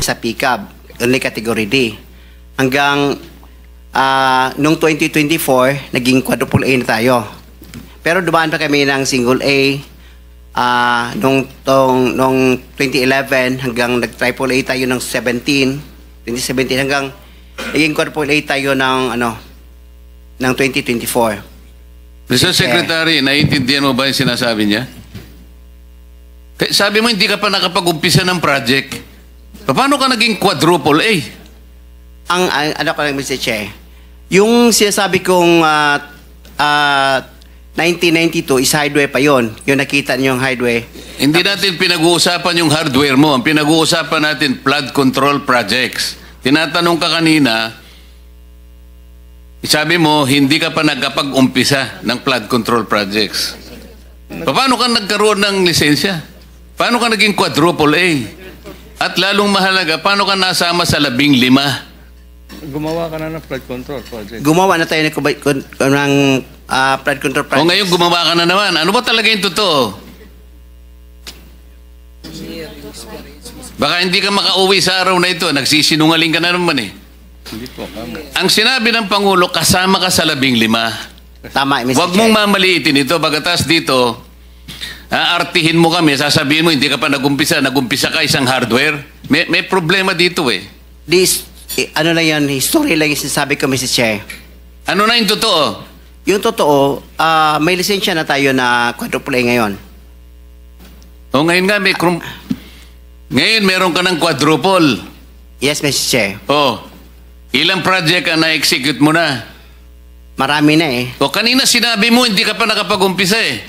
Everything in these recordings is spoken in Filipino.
sa pickup, only category D. Hanggang noong 2024, naging quadruple A na tayo. Pero dumaan pa kami ng single A noong 2011 hanggang nag-triple A tayo ng 2017 hanggang naging quadruple A tayo ng ng 2024. Mr. Secretary, naiintindihan mo ba yung sinasabi niya? Sabi mo hindi ka pa nakapag-umpisa ng project. Paano ka naging quadruple A? Ang ko lang, Mr. Che, yung sinasabi kong 1992 is hardware pa yon. Yung nakita niyo yung hardware. Hindi natin pinag-uusapan yung hardware mo. Ang pinag-uusapan natin, flood control projects. Tinatanong ka kanina, sabi mo, hindi ka pa nagkapag-umpisa ng flood control projects. Paano ka nagkaroon ng lisensya? Paano ka naging quadruple A? At lalong mahalaga, paano ka nasama sa 15? Gumawa ka na ng flood control project. Gumawa na tayo ng flood control project. O ngayon gumawa ka na naman. Ano ba talaga yung totoo? Baka hindi ka makauwi sa araw na ito. Nagsisinungaling ka na naman eh. Hindi po. Ang sinabi ng Pangulo, kasama ka sa 15. Tama, Mr. Huwag mong mamaliitin ito. Bagatas dito, aartihin mo kami, sasabihin mo, hindi ka pa nagumpisa ka isang hardware. May problema dito eh. Ano lang yan, history lang yung sinasabi ko, Mr. Chair. Ano na yung totoo? Yung totoo, may lisensya na tayo na quadruple A ngayon. O ngayon nga, ngayon meron ka ng quadruple. Yes, Mr. Chair. O, ilang project ang na-execute mo na? Marami na eh. O kanina sinabi mo, hindi ka pa nakapag-umpisa eh.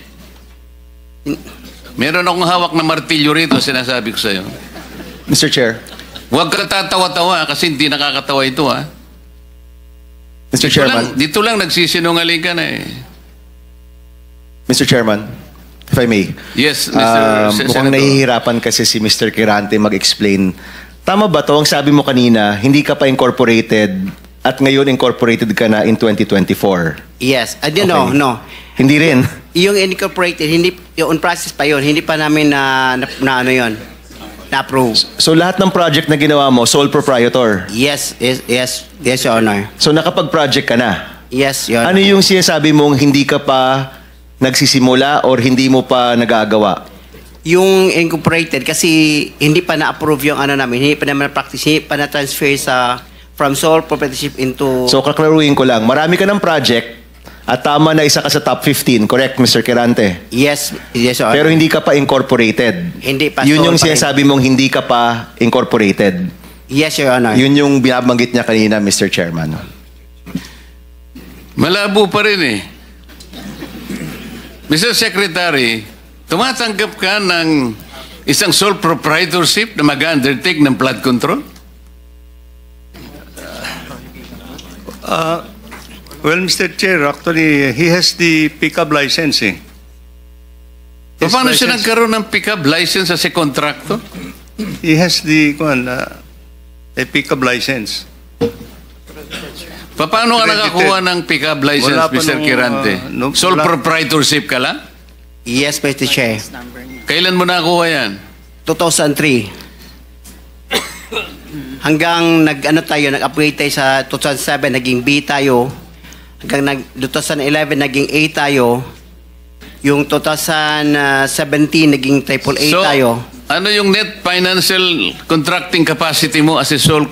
Meron akong hawak na martilyo rito, sinasabi ko sa'yo. Mr. Chair. Huwag ka tatawa-tawa kasi hindi nakakatawa ito ha. Mr. Chairman. Dito lang nagsisinungaling ka na eh. Mr. Chairman, if I may. Yes, Mr. Mukhang nahihirapan kasi si Mr. Quirante mag-explain. Tama ba to? Ang sabi mo kanina, hindi ka pa incorporated at ngayon incorporated ka na in 2024. Yes. Okay. No. Hindi rin. Yung incorporated, yung on process pa yun, hindi pa namin na-approve. So lahat ng project na ginawa mo, sole proprietor? Yes, Your Honor. So nakapag-project ka na? Yes, Your Honor. Ano yung sinasabi mong hindi ka pa nagsisimula or hindi mo pa nagagawa? Yung incorporated, kasi hindi pa na-approve yung namin, hindi pa naman na-practice, hindi pa na-transfer from sole proprietorship into... So kaklaruhin ko lang, marami ka ng project at tama na isa ka sa top 15, correct, Mr. Quirante? Yes, Your Honor. Pero hindi ka pa incorporated. Hindi pa. Yun yung sinasabi mong hindi ka pa incorporated. Yes, Your Honor. Yun yung binabanggit niya kanina, Mr. Chairman. Malabo pa rin eh. Mr. Secretary, tumatanggap ka ng isang sole proprietorship na mag-undertake ng flood control? Well, Mr. Chair, actually, he has the pickup licensing. Paano siya nagkaroon ng pickup license as a contractor? He has the a pickup license. Paano ka nakakuha ng pickup license, Wala pa Mr. nung, Quirante? Sole proprietorship ka lang? Yes, Mr. Chair. Kailan mo nakakuha yan? 2003. Hanggang nag-upgrade tayo sa 2007, naging B tayo. Hanggang 2011, naging A tayo. Yung 2017, naging triple A tayo. Ano yung net financial contracting capacity mo as a sole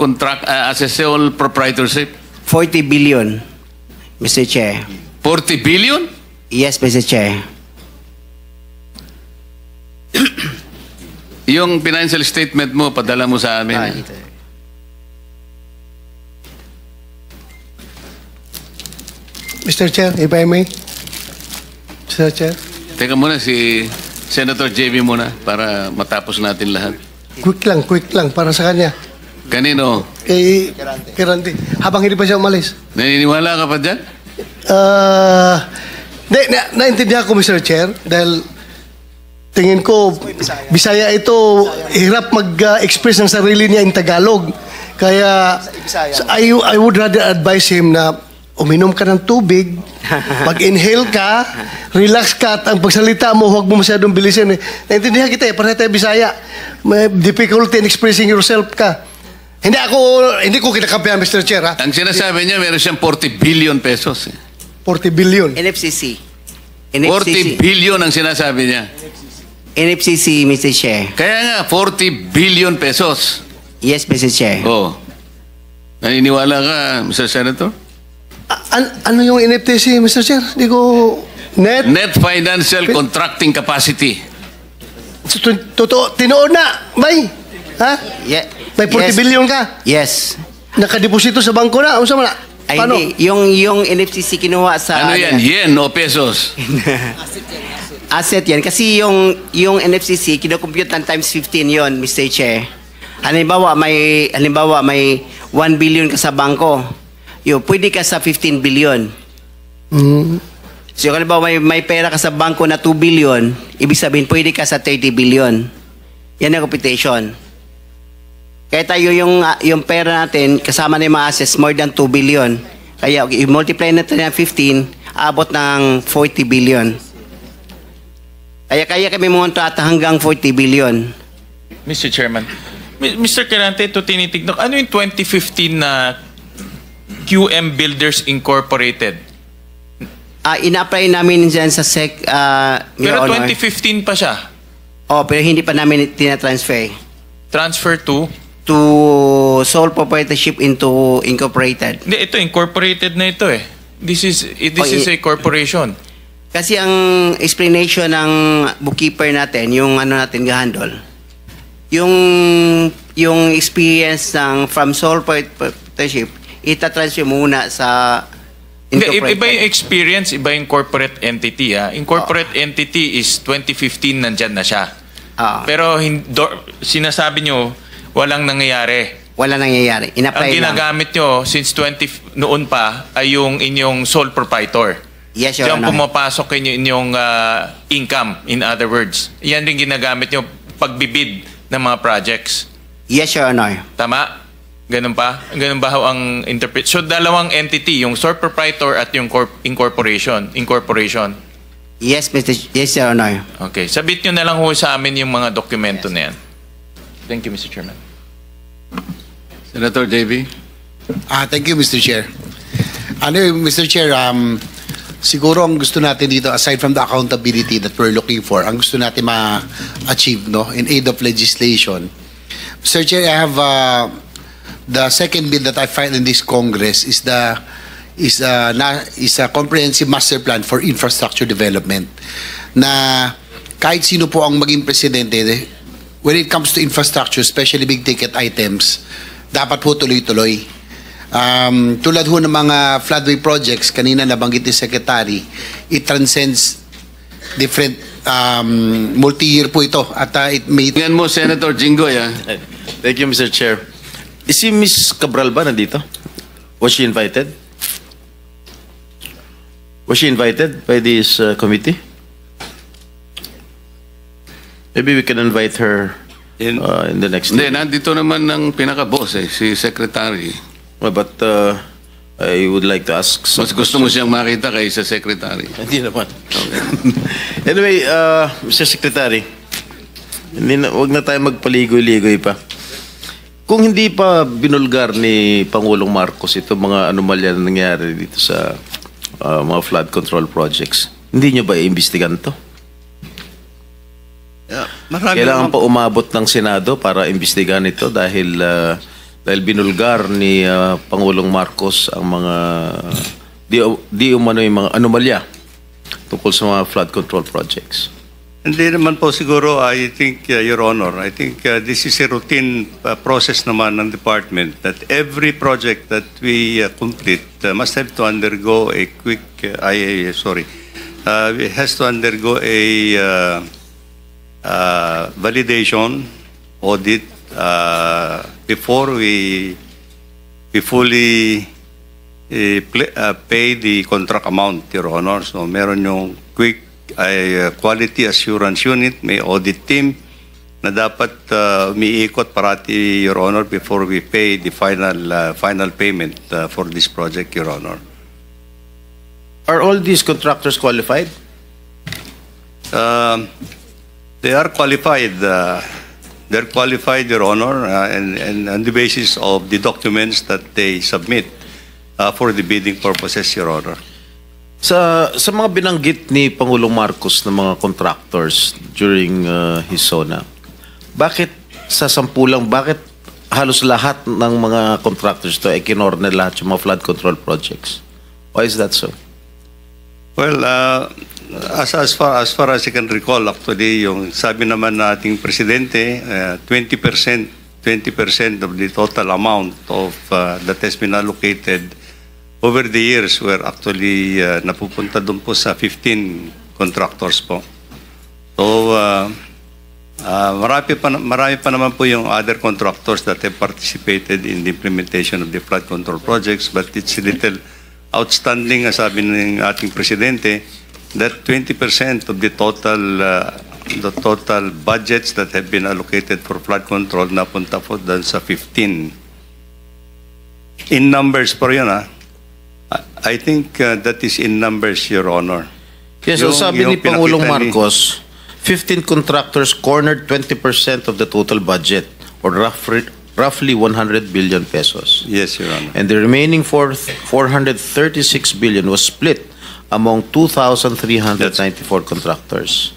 proprietorship? 40 billion, Mr. Chair. 40 billion? Yes, Mr. Chair. Yung financial statement mo, padala mo sa amin. Mr. Chair, if I may. Mr. Chair. Teka muna, si Senator JB muna para matapos natin lahat. Quick lang para sa kanya. Kanino? Quirante. Habang hindi pa siya umalis. Naniniwala ka pa dyan? Naintindihan ko, Mr. Chair, dahil tingin ko, Bisaya ito, hirap mag-express ng sarili niya in Tagalog. Kaya, I would rather advise him na uminom ka ng tubig, mag-inhale ka, relax ka, at ang pagsalita mo, huwag mo masyadong bilisin. Naintindihan kita pareho tayo Bisaya. May difficulty in expressing yourself ka. Hindi ko kinakampihan, Mr. Chair, ha? Ang sinasabi niya, meron siyang 40 billion pesos. 40 billion. NFCC. 40 billion ang sinasabi niya. NFCC, Mr. Chair. Kaya nga, 40 billion pesos. Yes, Mr. Chair. Oh. Naniniwala ka, Mr. Senator? Ano yung NFTC, Mr. Chair? Hindi ko... Net Financial Contracting Capacity. Totoo, tinoon na, bay. Ha? Yeah. May 40 billion ka. Yes. Nakadeposito sa bangko na. Ano sa mga? Ay, Paano? hindi. Yung NFCC kinuha sa... Ano yan? Yen o pesos? Asset yan. Kasi yung NFCC, kinocompute ng times 15 yon, Mr. Chair. Halimbawa, may 1 billion ka sa bangko. Pwede ka sa 15 billion. So, halimbawa, may pera ka sa bangko na 2 billion, ibig sabihin, pwede ka sa 30 billion. Yan ang computation. Kaya tayo yung pera natin, kasama na yung mga assets, more than 2 billion. Kaya, i-multiply natin ng 15, abot ng 40 billion. Kaya kami munta at hanggang 40 billion. Mr. Chairman, Mr. Kirante, ito tinitignan. Ano yung 2015 na QM Builders Incorporated? Ina-apply namin dyan sa SEC, Your Pero Honor. 2015 pa siya. Pero hindi pa namin tinatransfer Transfer to? to sole proprietorship into incorporated. Hindi, ito, incorporated na ito eh. This is a corporation. Kasi ang explanation ng bookkeeper natin, yung ano natin gahandol, yung experience ng from sole proprietorship, itatransfer muna sa Hindi, incorporated. iba yung experience, iba yung corporate entity. Incorporate entity is 2015 nandyan na siya. Pero sinasabi nyo, walang nangyayari. Wala nangyayari. Ang Ina-apply lang. ginagamit nyo since noon pa ay yung inyong sole proprietor. Yes, Your Diyan Honor. pumapasok inyong income, in other words. Yan rin ginagamit nyo pagbibid ng mga projects. Yes, Your Honor. Tama? Ganun pa? Ganun ba ho ang interpret? So, dalawang entity, yung sole proprietor at yung incorporation. Yes, Your Honor. Okay. Sabit nyo na lang ho sa amin yung mga dokumento na yan. Thank you, Mr. Chairman. Senator JB? Thank you, Mr. Chair. Mr. Chair, siguro ang gusto natin dito, aside from the accountability that we're looking for, ang gusto natin ma-achieve in aid of legislation. Mr. Chair, I have the second bill that I filed in this Congress is a comprehensive master plan for infrastructure development. Na kahit sino po ang maging presidente, when it comes to infrastructure, especially big ticket items, dapat po tuloy-tuloy. Tulad ho ng mga floodway projects, kanina nabanggit ni Secretary, it transcends different multi-year po ito. At it may... Tingnan mo, Senator Jinggoy, Thank you, Mr. Chair. Is si Ms. Cabral ba nandito? Was she invited? Was she invited by this committee? Maybe we can invite her in the next Hindi, day. nandito naman ng pinaka-boss si Secretary. But I would like to ask some Mas gusto mo siyang makita kaysa Secretary. Hindi naman. Anyway, Mr. Secretary, wag na tayo magpaligoy-ligoy pa. Kung hindi pa binulgar ni Pangulong Marcos ito mga anomalya na nangyari dito sa mga flood control projects, hindi nyo ba iimbestigan to? Kailangan pa umabot ng Senado para imbestigan ito dahil binulgar ni Pangulong Marcos ang mga di umano yung mga anomalya tungkol sa mga flood control projects. Hindi naman po siguro, I think, Your Honor, I think this is a routine process naman ng department that every project that we complete must have to undergo a quick, it has to undergo a validation audit before we fully pay the contract amount, Your Honor. So meron yung quick quality assurance unit, may audit team na dapat umiikot parati, Your Honor, before we pay the final payment for this project, Your Honor. Are all these contractors qualified? They are qualified, They're qualified, Your Honor, and on the basis of the documents that they submit for the bidding purposes, Your Honor. Sa mga binanggit ni Pangulong Marcos na mga contractors during his SONA, bakit sa sampulang, bakit halos lahat ng mga contractors to kinorner lahat yung mga flood control projects? Why is that so? Well, as far as I can recall, actually, yung sabi naman nating presidente, 20% of the total amount of that has been allocated over the years were actually napupunta doon po sa 15 contractors po. So, marami pa naman po yung other contractors that have participated in the implementation of the flood control projects, but it's a little outstanding, as sabi ng ating presidente, that 20% of the total budgets that have been allocated for flood control napunta po doon sa 15. In numbers po yun, I think that is in numbers, Your Honor. Yes, so sabi ni yung Pangulong pinakita ni- Marcos, 15 contractors cornered 20% of the total budget, or roughly 100 billion pesos. Yes, Your Honor. And the remaining 436 billion was split among 2,394 contractors.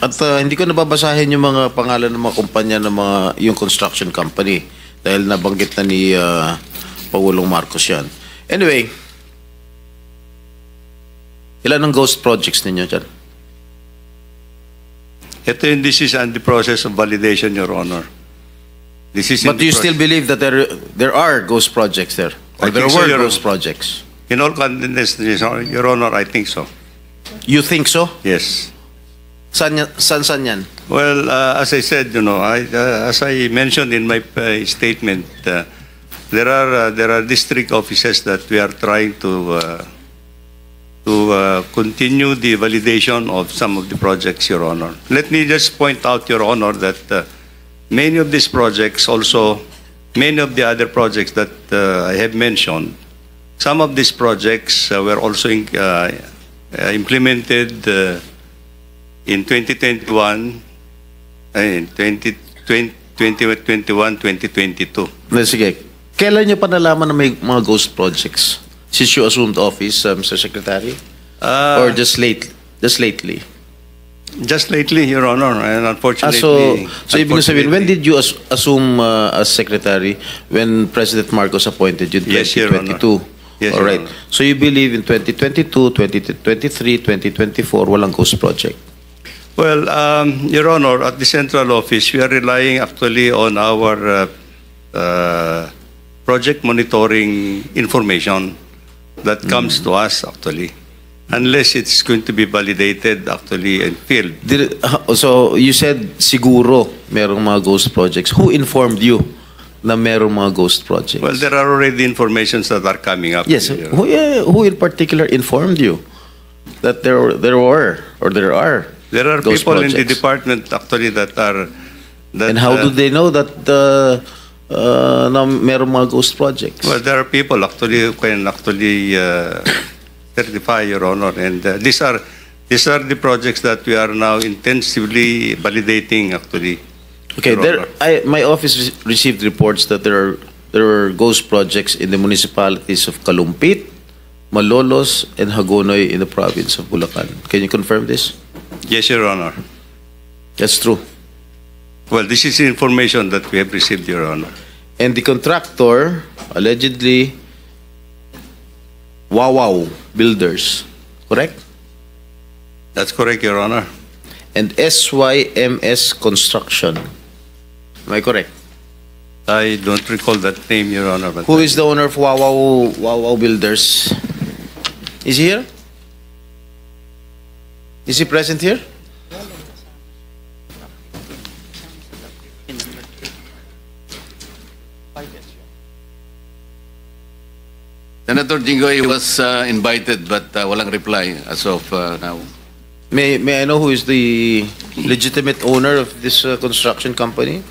At hindi ko nababasahin yung mga pangalan ng mga kumpanya ng yung construction company dahil nabanggit na ni Pangulong Marcos yan. Anyway, ilan ang ghost projects ninyo dyan? This is on the process of validation, Your Honor. This is in But do the you still believe that there are ghost projects there? Or I there think so, were Your ghost Honor. projects? In all candidness, Your Honor, I think so. You think so? Yes. Saan yan? Well, as I said, as I mentioned in my statement, there are district offices that we are trying to continue the validation of some of the projects, Your Honor. Let me just point out, Your Honor, that many of these projects also, many of the other projects that I have mentioned, some of these projects were also implemented in 2021, in 2021, 2022. Sige. Kailan nyo pa nalaman na may mga ghost projects? Since you assumed office, Mr. Secretary? Or just lately? Just lately? Just lately, Your Honor, and unfortunately. So ibig sabihin, when did you assume as Secretary when President Marcos appointed you in Yes, Your Honor. 2022? Yes, All Your right. Honor. So you believe in 2022, 2023, 2024, walang ghost project? Well, Your Honor, at the central office, we are relying actually on our project monitoring information that comes to us actually, unless it's going to be validated actually in field. So you said siguro merong mga ghost projects. Who informed you na merong mga ghost projects? Well, there are already informations that are coming up. Yes. Your Honor. Who in particular informed you that there were or there are? There are ghost people in the projects? department actually that are. That, And how do they know that na merong mga ghost projects? Well, there are people actually who can actually certify, Your Honor, and these are the projects that we are now intensively validating actually. Okay, Your Honor. my office received reports that there were ghost projects in the municipalities of Kalumpit, Malolos, and Hagonoy in the province of Bulacan. Can you confirm this? Yes, Your Honor. That's true. Well, this is the information that we have received, Your Honor. And the contractor, allegedly, Wawaw Builders, correct? That's correct, Your Honor. And SYMS Construction. Am I correct? I don't recall that name, Your Honor. But Who is the owner of Wawaw Builders? Is he here? Is he present here? Senator Jinggoy was invited but walang reply as of now. May I know who is the legitimate owner of this construction company?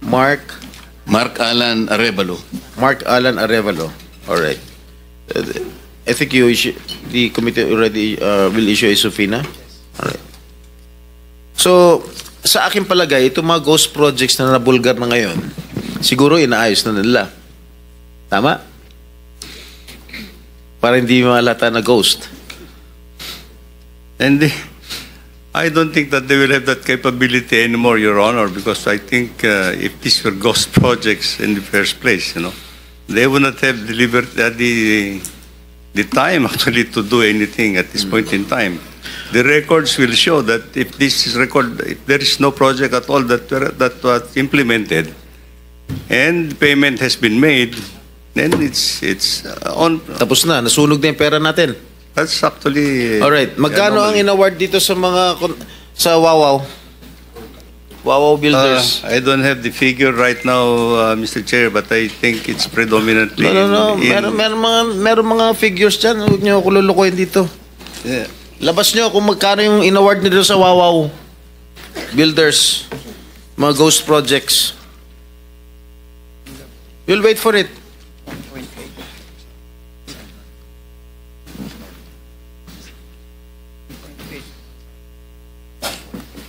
Mark Alan Arevalo. Arevalo. All right. I think the committee already will issue a subpoena. All right. So, sa akin palagay, itong mga ghost projects na nabulgar na ngayon, siguro inaayos na nila. Tama? Para hindi malata na ghost. And I don't think that they will have that capability anymore, Your Honor, because I think if these were ghost projects in the first place, they would not have delivered the time actually to do anything at this point in time. The records will show that if there is no project at all that was implemented, and payment has been made, then it's on. Tapos na, nasunog na yung pera natin. That's actually. Alright, magkano ang in-award dito sa mga sa Wawaw? Wawaw Builders. I don't have the figure right now, Mr. Chair, but I think it's predominantly. No. Meron mga figures dyan. Huwag niyo ako lulukoyin dito. Yeah. Labas niyo kung magkano yung in-award nito sa Wawaw Builders. Mga ghost projects. You'll wait for it.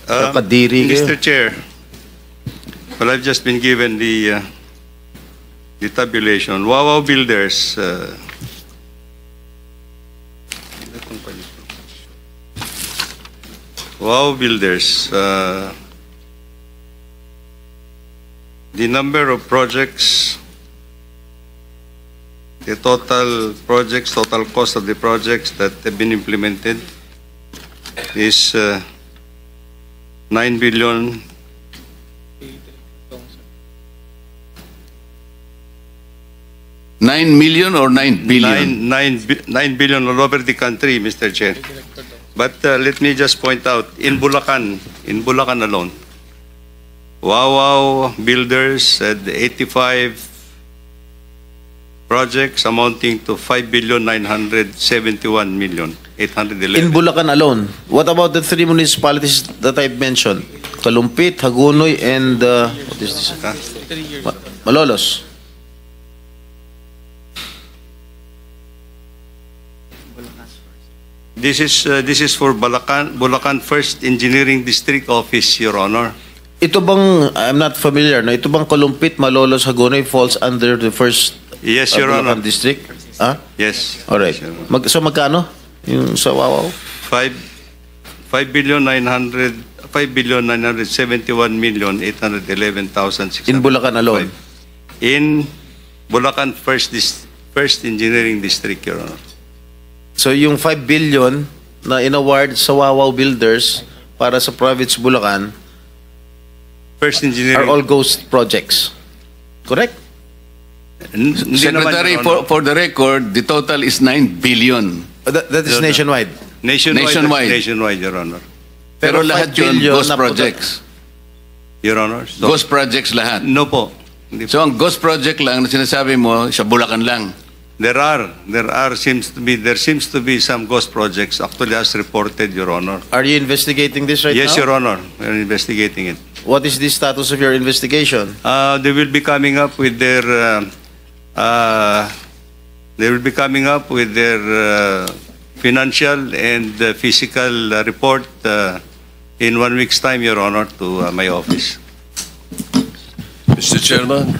Nakadiri kayo. Mr. Chair, well, I've just been given the tabulation. Wawaw Builders. Wawaw Builders. The number of projects, the total projects, total cost of the projects that have been implemented is 9 billion. 9 million or 9 billion? 9 billion all over the country, Mr. Chair. But let me just point out, in Bulacan alone, Wawaw Builders had 85 projects amounting to 5,971,811,000. In Bulacan alone, what about the three municipalities that I've mentioned? Kalumpit, Hagonoy, and what is this? Malolos. This is for Bulacan First Engineering District Office, Your Honor. Ito bang, I'm not familiar, no? Ito bang Kalumpit, Malolos, Hagonoy falls under the first Yes, Your Bulacan Honor. district? Ah? Yes. Alright. Yes, Your Honor. So magkano? Yung sa Wawaw? 5,971,811,600. In Bulacan alone? In Bulacan First Engineering District, Your Honor. So yung 5 billion na in-award sa Wawaw Builders para sa province Bulacan First are Engineering. all ghost projects. Correct? Hindi Secretary, naman, Your Honor. for the record, the total is 9 billion. That is nationwide. Nationwide. Nationwide, Your Honor. Pero 5 lahat yun, billion ghost na projects. Your Honor. So, Ghost projects lahat. No po. Hindi po. So ang ghost project lang na sinasabi mo, sa Bulacan lang. There seems to be some ghost projects actually as reported, Your Honor. Are you investigating this right Yes, now? Your Honor. We're investigating it. What is the status of your investigation? They will be coming up with their financial and physical report in 1 week's time, Your Honor, to my office. Mr. Chairman,